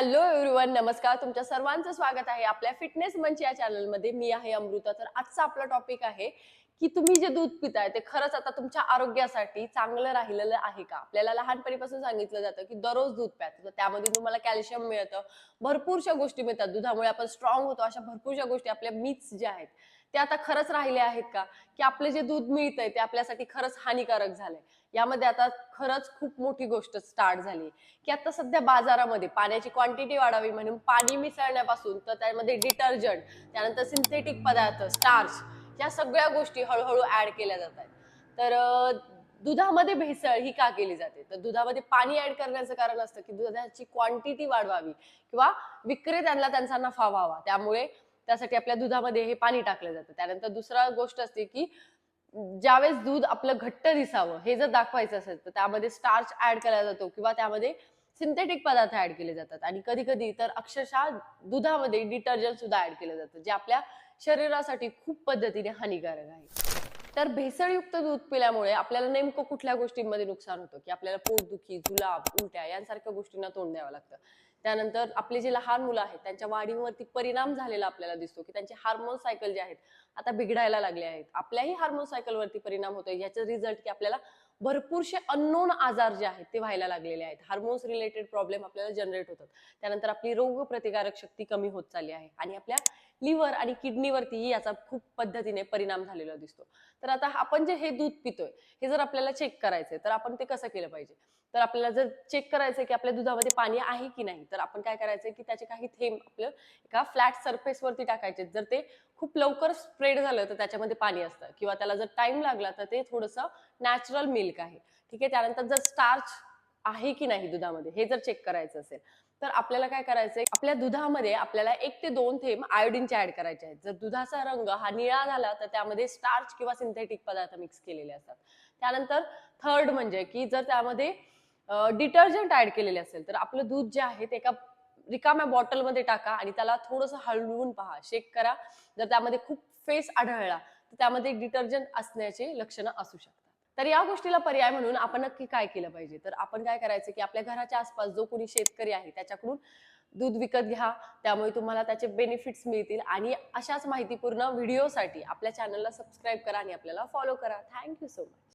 Hello everyone, नमस्कार. तुमच्या सर्वांचं स्वागत आहे आपल्या फिटनेस मंच या चॅनलमध्ये. मी आहे अमृता. तर आजचा आपला टॉपिक आहे की तुम्ही जे दूध पिताय ते खरंच आता तुमच्या आरोग्यासाठी चांगलं राहिलेलं आहे का? आपल्याला लहानपणीपासून सांगितलं जातं की दररोज दूध प्या. तर त्यामध्ये तुम्हाला कॅल्शियम मिळतं, भरपूरशा गोष्टी मिळतात. दुधामुळे आपण स्ट्रॉंग होतो. अशा भरपूरशा गोष्टी आपल्या मिथ्स ज्या आहेत ते आता खरंच राहिले आहेत का? की आपले जे दूध मिळतंय ते आपल्यासाठी खरंच हानिकारक झालंय? यामध्ये आता खरंच खूप मोठी गोष्ट स्टार्ट झाली की आता सध्या बाजारामध्ये पाण्याची क्वांटिटी वाढावी म्हणून पाणी मिसळण्यापासून तर त्यामध्ये डिटर्जंट, त्यानंतर सिंथेटिक पदार्थ, स्टार्च, या सगळ्या गोष्टी हळूहळू ऍड केल्या जात आहेत. तर दुधामध्ये भेसळ ही का केली जाते? तर दुधामध्ये पाणी ऍड करण्याचं कारण असतं की दुधाची क्वांटिटी वाढवावी किंवा विक्रेत्यांना त्यांचा नफा व्हावा. त्यामुळे त्यासाठी आपल्या दुधामध्ये हे पाणी टाकलं जातं. त्यानंतर दुसरा गोष्ट असते की ज्यावेळेस दूध आपलं घट्ट दिसावं हे जर दाखवायचं असेल तर त्यामध्ये स्टार्च ऍड केला जातो किंवा त्यामध्ये सिंथेटिक पदार्थ ऍड केले जातात आणि कधी कधी तर अक्षरशः दुधामध्ये डिटर्जंट सुद्धा ऍड केलं जातं, जे आपल्या शरीरासाठी खूप पद्धतीने हानिकारक आहे. तर भेसळयुक्त दूध पिल्यामुळे आपल्याला नेमकं कुठल्या गोष्टींमध्ये नुकसान होतं की आपल्याला पोटदुखी, जुलाब, उलट्या यांसारख्या गोष्टींना तोंड द्यावं लागतं. त्यानंतर आपले जे लहान मुलं आहेत त्यांच्या वाढीवरती परिणाम झालेला आपल्याला दिसतो की त्यांचे हार्मोन सायकल जे आहेत आता बिघडायला लागले आहेत. आपल्याही हार्मोन सायकल वरती परिणाम होतोय, याचा रिझल्ट की आपल्याला भरपूरसे अननोन आजार जे आहेत ते व्हायला लागलेले आहेत. हार्मोन्स रिलेटेड प्रॉब्लेम आपल्याला जनरेट होतात. त्यानंतर आपली रोग प्रतिकारक शक्ती कमी होत चालली आहे आणि आपल्या लिव्हर आणि किडनीवरतीही याचा खूप पद्धतीने परिणाम झालेला दिसतो. तर आता आपण जे हे दूध पितोय हे जर आपल्याला चेक करायचंय तर आपण ते कसं केलं पाहिजे? तर आपल्याला जर चेक करायचंय की आपल्या दुधामध्ये पाणी आहे की नाही, तर आपण काय करायचंय की त्याचे काही थेंब आपलं एका फ्लॅट सरफेस वरती टाकायचे. जर ते खूप लवकर स्प्रेड झालं तर त्याच्यामध्ये पाणी असतं किंवा त्याला जर टाइम लागला तर ते थोडंसं नॅचरल मिल्क आहे. ठीक आहे. त्यानंतर जर स्टार्च आहे की नाही दुधामध्ये हे जर चेक करायचं असेल तर आपल्याला काय करायचंय, आपल्या दुधामध्ये आपल्याला 1 ते 2 थेंब आयोडीनचे ऍड करायचे आहेत. जर दुधाचा रंग हा निळा झाला तर त्यामध्ये स्टार्च किंवा सिंथेटिक पदार्थ मिक्स केलेले असतात. त्यानंतर थर्ड म्हणजे की जर त्यामध्ये डिटर्जंट ऍड केलेले असेल तर आपलं दूध जे आहे ते एका रिकाम्या बॉटलमध्ये टाका आणि त्याला थोडंसं हलवून पहा, शेक करा. जर त्यामध्ये खूप फेस आढळला तर त्यामध्ये डिटर्जंट असण्याचे लक्षणं असू शकतात. तर या गोष्टीला पर्याय म्हणून आपण नक्की काय केलं पाहिजे? तर आपण काय करायचं की आपल्या घराच्या आसपास जो कोणी शेतकरी आहे त्याच्याकडून दूध विकत घ्या. त्यामुळे तुम्हाला त्याचे बेनिफिट्स मिळतील आणि अशाच माहितीपूर्ण व्हिडिओसाठी आपल्या चॅनलला सबस्क्राईब करा आणि आपल्याला फॉलो करा. Thank you so much.